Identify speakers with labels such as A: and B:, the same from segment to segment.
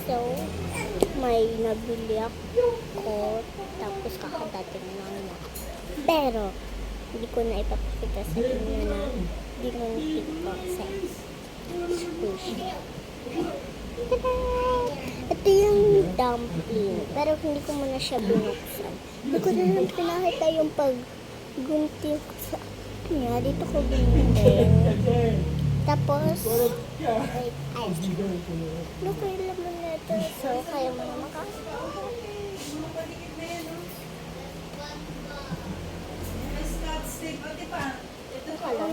A: So, may nabili ako, tapos kakadating lang niya. Pero, hindi ko na ipapakita sa inyo na dinuntik ko sa sushi. Ito yung dumpling, pero hindi ko muna siya binuksan. Hindi ko na lang pinakita yung paggunting ko sa niya. Dito ko gunting. Tapos, wait, ay, look, yung laman na ito. So, kaya mo na Hello?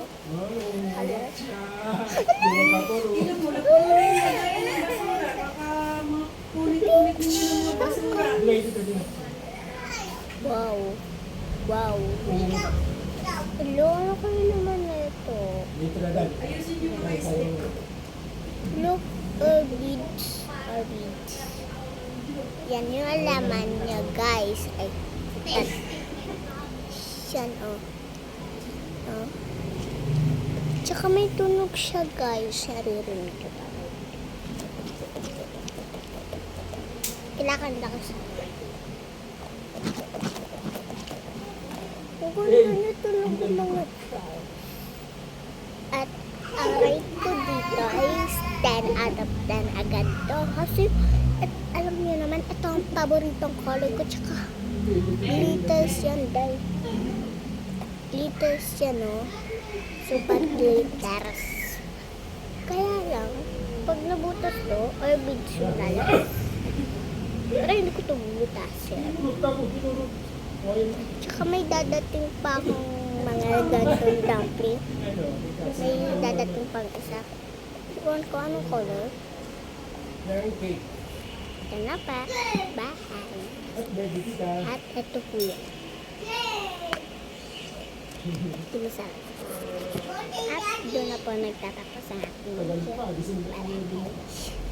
A: Wow. Wow. Hello, ano kayo naman na ito? Look, beads. Beads. Yan yung laman niya, guys. Ay, yan, Tsaka may tunog siya, guys. Naririnig ko pa. Kinakanta ko siya. Kung ganda na tunog ng mga tao. At ang rate ko dito is 10 out of 10 agad to. Kasi, alam niyo naman, ito ang paboritong color ko. Tsaka, glitters yan, dahil. Glitters yan, no? Super glitters. Kaya lang, pag nabutas to, or beads yung lalabas. Pero hindi ko ito butas yan. Tsaka may dadating pa akong mga gantong dumpling. May dadating pang isa. Iwan ko anong color. Ito na pa. Bahay. At ito po yan. Tulisan. At doon na po nagtatapos ang ating video. Parang beach.